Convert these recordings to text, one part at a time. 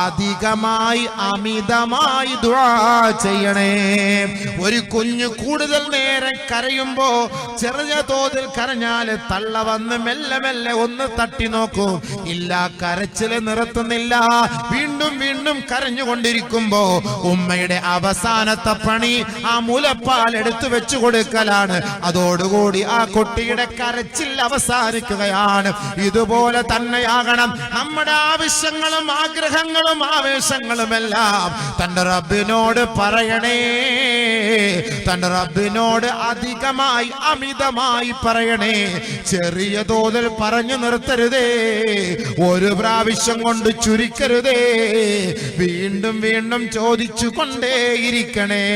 അധികമായി അമിതമായി ദുആ ചെയ്യണേ. ഒരു കുഞ്ഞു കൂടുതൽ നേരം കരയുമ്പോ ചെറിയ തോതിൽ കരഞ്ഞാല് തള്ള വന്ന് മെല്ലെ മെല്ലെ ഒന്ന് തട്ടി നോക്കൂ. ഇല്ല, കരച്ചില് നിർത്തുന്നില്ല, വീണ്ടും വീണ്ടും കരഞ്ഞുകൊണ്ടിരിക്കുമ്പോ ഉമ്മയുടെ അവസാനത്തെ പണി ആ മുലപ്പാൽ എടുത്തു വെച്ചു കൊടുക്കലാണ്. അതോടുകൂടി ആ കുട്ടിയുടെ കരച്ചിൽ അവസാനിക്കുകയാണ്. ഇതുപോലെ തന്നെയാകണം നമ്മുടെ ആവശ്യങ്ങളും ആഗ്രഹങ്ങളും ആവേശങ്ങളുമെല്ലാം തന്റെ റബ്ബിനോട് പറയണേ. തന്റെ റബ്ബിനോട് അധികമായി അമിതമായി പറയണേ. ചെറിയ തോതിൽ പറഞ്ഞു നിർത്തരുതേ, ഒരു പ്രാവശ്യം കൊണ്ട് ചുരുക്കരുതേ, വീണ്ടും വീണ്ടും ചോദിച്ചു കൊണ്ടേയിരിക്കണേ.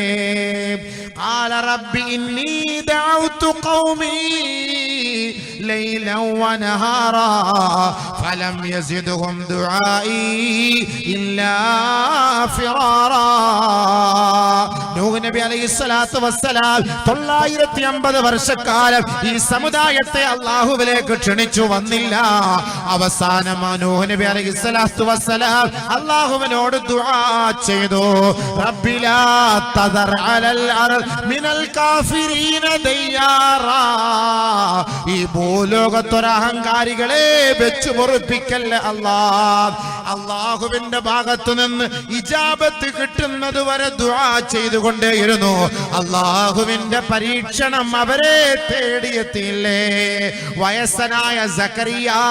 ഖാല റബ്ബി ഇന്നി ദഅഉതു ഖൗമി ലൈലൻ വനഹാറാ ഫലം യസിദ്ഹും ദുആഇ ഇല്ലാ ഫിറാറാ. നൂഹ് നബി അലൈഹിസ്സലാത്തു വസ്സലാം 950 വർഷക്കാലം ഈ സമുദായത്തെ അല്ലാഹുവിലേക്ക് ക്ഷണിച്ചു വന്നില്ല. അവസാനം നൂഹ് നബി അലൈഹിസ്സലാത്തു വസ്സലാം അല്ലാഹുവിനോട് ദുആ ചെയ്തു, റബ്ബി ലാ തദർ അലൽ അർദ് മിനൽ കാഫിരീന ദയ്യാറാ. ഈ ഭൂലോകത്തൊരു അഹങ്കാരികളെ വെച്ചു പൊറുപ്പിക്കല്ലേ അല്ലാഹ്. അല്ലാഹുവിന്റെ ഭാഗത്തു നിന്ന് ഇജാബത്ത് കിട്ടുന്നത് വരെ ദുആ ചെയ്തുകൊണ്ടേയിരുന്നു. അല്ലാഹുവിന്റെ പരീക്ഷണം അവരെ തേടിയെത്തിയില്ലേ. വയസ്സനായ സക്കറിയാ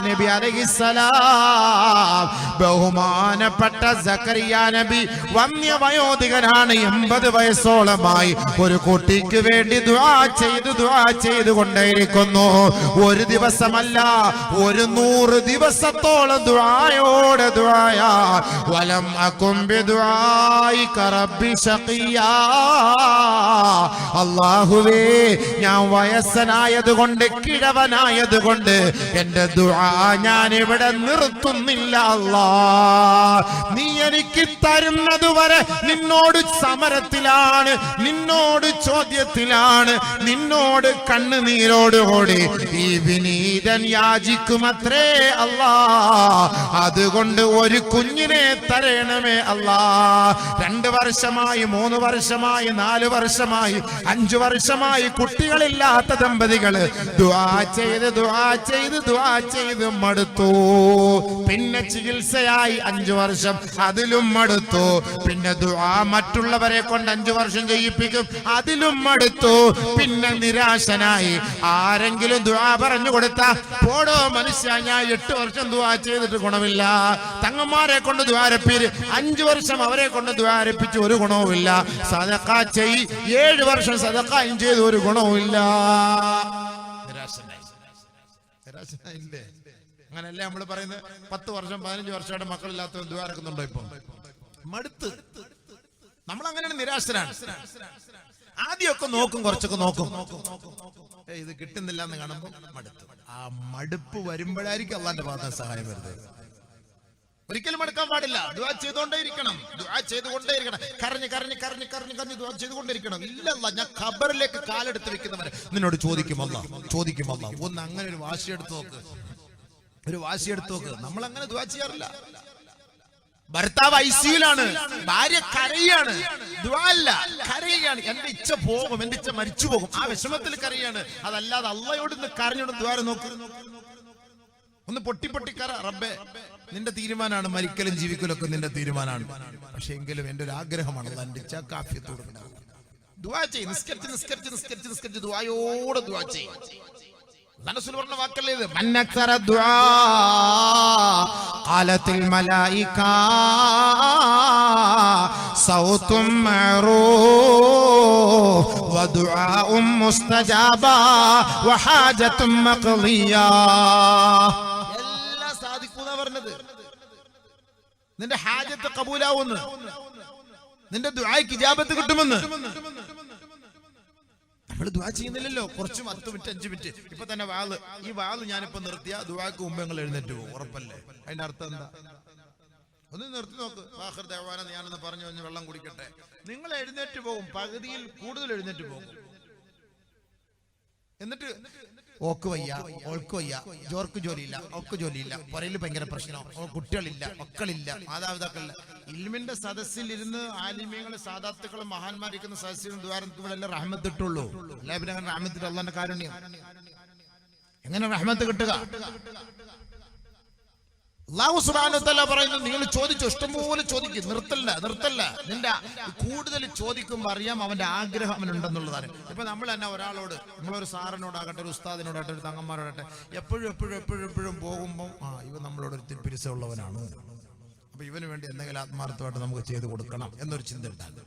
നബി അലൈഹിസ്സലാം, ബഹുമാനപ്പെട്ട സക്കറിയാ നബി വന്യവയോധികനാണ്. 80 വയസ്സോളമായി ഒരു കുട്ടിക്ക് വേണ്ടി ദുആ ചെയ്തുകൊണ്ടേയിരിക്കുന്നു. ഒരു ദിവസമല്ല, 100 ദിവസത്തോളം ദുആയോടെ ദുആയാ. വലം അകും ബിദുആഇക റബ്ബി ശഖിയാ. അല്ലാഹുവേ, ഞാൻ വയസ്സനായതുകൊണ്ട് കിഴവനായതുകൊണ്ട് എന്റെ ദുആ ഞാൻ ഇവിടെ നിർത്തുന്നില്ല. അല്ലാഹ്, നീ എനിക്ക് തരുന്നത് വരെ നിന്നോട് സമരത്തിലാണ്, നിന്നോട് ചോദ്യത്തിലാണ്, നിന്നോട് കണ്ണുനീരോടുകൂടി ഈ വിനീതൻ യാചിക്കുമത്രേ അല്ലാഹ്. അതുകൊണ്ട് ഒരു കുഞ്ഞിനെ തരണമേ അല്ലാഹ്. 2 വർഷമായി, 3 വർഷമായി, 4 വർഷമായി, 5 വർഷമായി കുട്ടികളില്ലാത്ത ദമ്പതികള് ദുആ ചെയ്ത് മടുത്തു. പിന്നെ ചികിത്സയായി 5 വർഷം, അതിലും മടുത്തു. പിന്നെ ദുആ മറ്റുള്ളവരെ കൊണ്ട് 5 വർഷം ചെയ്യിപ്പിക്കും, അതിലും മടുത്തു. പിന്നെ നിരാശനായി. ആരെങ്കിലും ദുആ പറഞ്ഞു കൊടുത്താ, പോടോ മനുഷ്യ, ഞാൻ 8 വർഷം ദുആ ചെയ്തിട്ട് ഗുണമില്ല. തങ്ങന്മാരെ കൊണ്ട് ദ്വാരപ്പീര് 5 വർഷം അവരെ കൊണ്ട് ദ്വാരപ്പിച്ച് ഒരു ഗുണവുമില്ല. സദഖ ചെയ് 7 വർഷം സദഖയും ചെയ്ത് ഒരു ഗുണവുമില്ല. നിരാശനായില്ലേ? അങ്ങനല്ലേ നമ്മൾ പറയുന്നത്? 10 വർഷം 15 വർഷമായിട്ട് മക്കളില്ലാത്ത ദ്വാരക്കുന്നുണ്ടോ? ഇപ്പൊ മടുത്ത്. നമ്മൾ അങ്ങനെയാണ്, നിരാശരാണ്. ആദ്യമൊക്കെ നോക്കും, കുറച്ചൊക്കെ നോക്കും, ഇത് കിട്ടുന്നില്ല എന്ന് കാണുമ്പോൾ മടുത്തു. ആ മടുപ്പ് വരുമ്പോഴായിരിക്കും അള്ളാന്റെ ഭാഗത്ത് സഹായം വരുന്നത്. ഒരിക്കലും മടുക്കാൻ പാടില്ല. ദുആ ചെയ്തുകൊണ്ടേയിരിക്കണം, ദുആ ചെയ്തുകൊണ്ടേയിരിക്കണം. കരഞ്ഞ് ദുആ ചെയ്തുകൊണ്ടിരിക്കണം. ഇല്ലല്ല, ഞാൻ ഖബറിലേക്ക് കാലെടുത്ത് വെക്കുന്നവരെ നിന്നോട് ചോദിക്കും അല്ലാഹ്. ഒന്ന് അങ്ങനെ ഒരു വാശിയെടുത്ത് നോക്ക്, നമ്മൾ അങ്ങനെ ദുആ ചെയ്യാറില്ല. ഭർത്താവ് ഐസിയുലാണ്, ഭാര്യ കരയാണ്, ദുആ അല്ല, കരയാണ്. എന്റെ ഇച്ഛ പോകും, എന്റെ ഇച്ഛ മരിച്ചു പോകും, ആ വിഷമത്തിൽ കരയാണ്. അതല്ലാതെ അള്ളയോട് ഇന്ന് കരഞ്ഞോട് ദ്വാരം നോക്ക്. ഒന്ന് പൊട്ടി കര, റബ്ബേ നിന്റെ തീരുമാനമാണ്, മരിക്കലും ജീവിക്കലും ഒക്കെ നിന്റെ തീരുമാനമാണ്. പക്ഷെ എങ്കിലും എന്റെ ഒരു ആഗ്രഹമാണ്, എന്റെ ഇച്ഛ കാഫിയത്തോട് ദുആ ചെയ്യ്. നിസ്കരിച്ച് ദുആയോടെ ദുആ ചെയ്യ്. പറഞ്ഞ വാക്കല്ലേ ഇത്? മന്നക്സറ ദുആ ഖാലത്തിൽ മലായിക സൗതും മഅറൂഫ് വദുആഉം മുസ്തജാബ വഹാജത്തും മഖ്ളിയ. എല്ലാം സാധിക്കുന്ന പറഞ്ഞത്. നിന്റെ ഹാജത്ത് ഖബൂലാവുന്നു, നിന്റെ ദുആയ്ക്ക് ഇജാബത്ത് കിട്ടുമെന്ന്. നമ്മൾ ദുആ ചെയ്യുന്നില്ലല്ലോ. കുറച്ച് 10 മിനിറ്റ് 5 മിനിറ്റ്. ഇപ്പൊ തന്നെ ഈ വാള് ഞാനിപ്പോ നിർത്തിയ ദുആക്ക് മുമ്പ് നിങ്ങൾ എഴുന്നേറ്റ് പോകും, ഉറപ്പല്ലേ? അതിന്റെ അർത്ഥം എന്താ? ഒന്ന് നിർത്തി നോക്ക്. ആഖിർ ദഅവാന ഞാനൊന്ന് പറഞ്ഞു വെള്ളം കുടിക്കട്ടെ. നിങ്ങൾ എഴുന്നേറ്റ് പോകും, പകുതിയിൽ കൂടുതൽ എഴുന്നേറ്റ് പോകും. എന്നിട്ട് ഓക്ക് വയ്യ, ഓൾക്ക് വയ്യ, ജോർക്ക് ജോലിയില്ല, ഓക്ക് ജോലിയില്ല, പുറയിൽ ഭയങ്കര പ്രശ്നം, കുട്ടികളില്ല, മക്കളില്ല, മാതാപിതാക്കളില്ല. ഇൽമിന്റെ സദസ്സിൽ ഇരുന്ന് ആലിമ്യങ്ങള് സാദാത്തുക്കളും മഹാന്മാരിക്കുന്ന സദസ്സിലും ദ്വാരത്തിൽ ഇവിടെ എല്ലാം റഹ്മത്ത് ഇട്ടുള്ളൂ. അല്ലെ പിന്നെ അങ്ങനെ റഹ്മത്തിട്ട് അള്ളാന്റെ കാരുണ്യം എങ്ങനെ റഹ്മത്ത് കിട്ടുക? അല്ലാഹു സുബ്ഹാനഹു വ തആല പറയുന്നു, നിങ്ങൾ ചോദിച്ചോ, ഇഷ്ടംപോലെ ചോദിക്കും, നിർത്തല്ല. നിന്റെ കൂടുതൽ ചോദിക്കുമ്പോൾ അറിയാം അവന്റെ ആഗ്രഹം അവനുണ്ടെന്നുള്ളതാണ്. ഇപ്പൊ നമ്മൾ തന്നെ ഒരാളോട്, നമ്മളൊരു സാറിനോടാകട്ടെ, ഒരു ഉസ്താദിനോടാകട്ടെ, ഒരു തങ്ങന്മാരോടട്ടെ, എപ്പോഴും പോകുമ്പോൾ ഇവ നമ്മളോട് ഒരു തിരിപ്പിരിച്ചുള്ളവനാണ്, അപ്പൊ ഇവന് വേണ്ടി എന്തെങ്കിലും ആത്മാർത്ഥമായിട്ട് നമുക്ക് ചെയ്തു കൊടുക്കണം എന്നൊരു ചിന്ത ഉണ്ടാകും.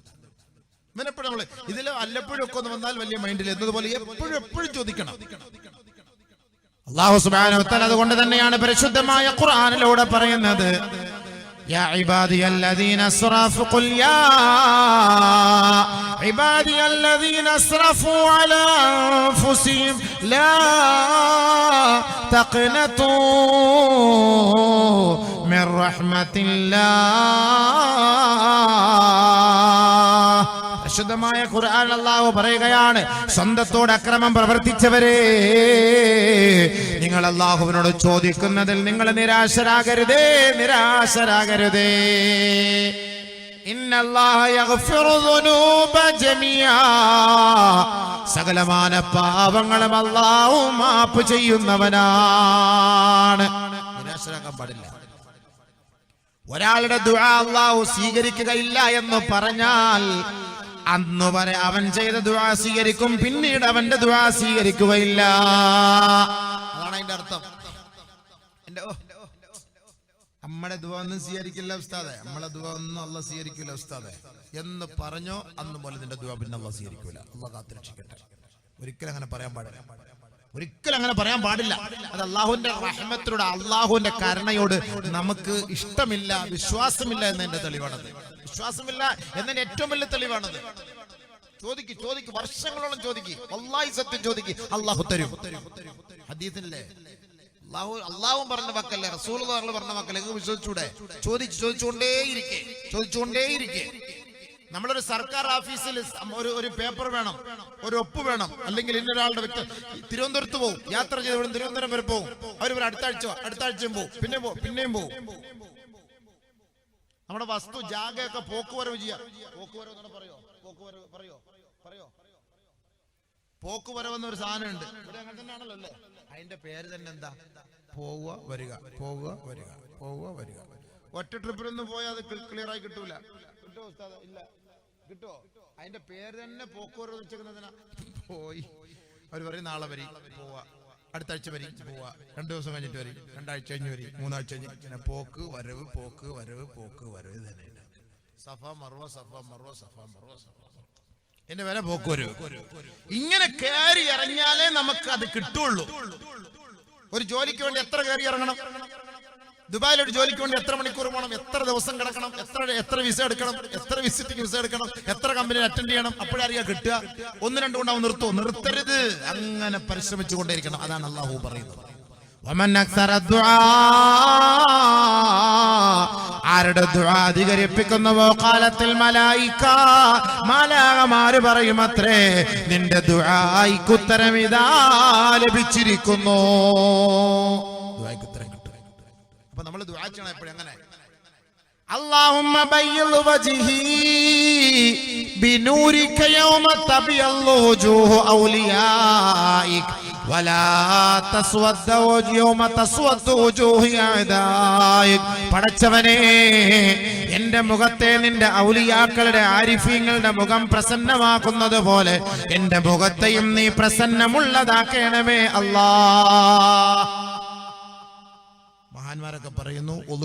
ഇവനെപ്പോഴും നമ്മള് ഇതിൽ വല്ലപ്പോഴും ഒക്കെ ഒന്ന് വന്നാൽ വലിയ മൈൻഡിൽ എന്നതുപോലെ എപ്പോഴും ചോദിക്കണം. അല്ലാഹു സുബ്ഹാനഹു വ തആല അതുകൊണ്ട് തന്നെയാണ് പരിശുദ്ധമായ ഖുർആനിലൂടെ പറയുന്നത്, യാ ഇബാദിയല്ലദീന അസ്റഫു ഖുൽ യാ ഇബാദിയല്ലദീന അസ്റഫു അലാ അൻഫുസിഹിം ലാ തഖ്നതു മിർ റഹ്മത്തില്ലാഹ്. പരിശുദ്ധമായ ഖുർആൻ അല്ലാഹു പറയുകയാണ്, സ്വന്തത്തോട് അക്രമം പ്രവർത്തിച്ചവരെ, നിങ്ങൾ അല്ലാഹുവിനോട് ചോദിക്കുന്നതിൽ നിങ്ങൾ നിരാശരാകരുതേ. ഇന്നല്ലാഹ യഗ്ഫിറു ദുനൂബ ജമീആ, സകലമാന പാപങ്ങളും അല്ലാഹു മാപ്പ് ചെയ്യുന്നവനാണ്. നിരാശരാകാൻ പാടില്ല. ഒരാളുടെ ദുആ അല്ലാഹു സ്വീകരിക്കുകയില്ല എന്ന് പറഞ്ഞാൽ അന്ന് വരെ അവൻ ചെയ്ത ദുആ സ്വീകരിക്കും, പിന്നീട് അവന്റെ ദുആ സ്വീകരിക്കുകയില്ല. അതാണ് അതിന്റെ അർത്ഥം. നമ്മുടെ ദുആ ഒന്നും സ്വീകരിക്കില്ല ഉസ്താദെ, നമ്മളെ ദുആ ഒന്നും അല്ലാഹു സ്വീകരിക്കില്ല ഉസ്താദെ എന്ന് പറഞ്ഞോ അന്ന് പോലെ നിന്റെ ദുആ പിന്നെ അല്ലാഹു സ്വീകരിക്കൂല. അല്ലാഹു കാത്തുരക്ഷിക്കട്ടെ. ഒരിക്കലും അങ്ങനെ പറയാൻ പാടില്ല. അത് അല്ലാഹുവിന്റെ റഹ്മത്തിനോട്, അല്ലാഹുവിന്റെ കരുണയോട് നമുക്ക് ഇഷ്ടമില്ല, വിശ്വാസമില്ല എന്നതിന്റെ തെളിവാണത്. വിശ്വാസമില്ല എന്നതിന്റെ ഏറ്റവും വലിയ തെളിവാണത്. ചോദിക്ക്, വർഷങ്ങളോളം ചോദിക്ക്, വല്ലാഹി സത്യം ചോദിക്ക്, അല്ലാഹു തരും. ഹദീസിലെ അല്ലാഹു പറഞ്ഞ വാക്കല്ലേ, റസൂലുള്ളാഹി പറഞ്ഞ വാക്കല്ലേ, വിശ്വസിച്ചൂടെ? ചോദിച്ചുകൊണ്ടേയിരിക്കെ. നമ്മളൊരു സർക്കാർ ഓഫീസിൽ ഒരു പേപ്പർ വേണം, ഒരു ഒപ്പ് വേണം, അല്ലെങ്കിൽ ഇന്നൊരാളുടെ വ്യക്തി തിരുവനന്തപുരത്ത് പോകും, യാത്ര ചെയ്ത് ഇവിടെ തിരുവനന്തപുരം വരെ പോകും. അവർ അടുത്ത ആഴ്ചയും പോകും, പിന്നെയും പോകും. നമ്മുടെ വസ്തു ജാഗയൊക്കെ പോക്കുവരവ് ചെയ്യാം. പോക്കുവരവ് എന്നൊരു സാധനം ഉണ്ട് ഇവിടെ, അങ്ങനെ തന്നെയാണല്ലോ അല്ലേ? അതിന്റെ പേര് തന്നെ എന്താ? പോവുക വരിക. ഒറ്റ ട്രിപ്പിലൊന്നും പോയാൽ അത് ക്ലിയർ ആയി കിട്ടൂല. കിട്ടോ ഉസ്താദ്? ഇല്ല. കിട്ടോ? അതിന്റെ പേര് തന്നെ പോക്കുവരവ് വെച്ചേക്കുന്നതിനാ. പോയി അവർ പറയും നാളെ വരി, പോവാ, അടുത്ത ആഴ്ച വരി, പോവാ, 2 ദിവസം കഴിഞ്ഞിട്ട് വരി, 2 ആഴ്ച കഴിഞ്ഞ് വരി, 3 ആഴ്ച കഴിഞ്ഞ് പോക്ക് വരവ് തന്നെ. സഫ മർവ എന്റെ വില പോക്ക് വരവ്. ഇങ്ങനെ കയറി ഇറങ്ങിയാലേ നമുക്ക് അത് കിട്ടുള്ളൂ. ഒരു ജോലിക്ക് വേണ്ടി എത്ര കയറി ഇറങ്ങണം? ദുബായിലൊരു ജോലിക്ക് വേണ്ടി എത്ര മണിക്കൂർ പോകണം? എത്ര ദിവസം കിടക്കണം? എത്ര വിസ എടുക്കണം? എത്ര വിസിറ്റിംഗ് വിസ എടുക്കണം? എത്ര കമ്പനിയിൽ അറ്റൻഡ് ചെയ്യണം? അപ്പോഴറിയാ കിട്ടുക. 1-2 കൊണ്ടാവും നിർത്തരുത്. അങ്ങനെ പരിശ്രമിച്ചു കൊണ്ടേയിരിക്കണം. അതാണ് അല്ലാഹു പറയുന്നത്. ആരുടെ ദുആ അധികരിപ്പിക്കുന്നുവോ ഖാലത്തിൽ മലായിക, മാലാഖമാര് പറയുമത്രേ, നിന്റെ ദുആയ്ക്ക് ഉത്തരം ഇതാ ലഭിച്ചിരിക്കുന്നു. ദുആയ്ക്ക് ഉത്തരം കിട്ടും. അപ്പൊ നമ്മൾ ദുആ ചെയ്യണം എപ്പോഴും അങ്ങനെ, اللهم بيض وجهي بنورك يوم تبيض وجوه أوليائك ولا تسود يوم تسود وجوه أعدائك. പടച്ചവനേ, എന്റെ മുഖത്തെ നിന്റെ ഔലിയാക്കളുടെ ആരിഫീങ്ങളുടെ മുഖം പ്രസന്നമാക്കുന്നത് പോലെ എന്റെ മുഖത്തെയും നീ പ്രസന്നമുള്ളതാക്കണമേ അല്ലാഹ്. മഹാന്മാരൊക്കെ പറയുന്നു,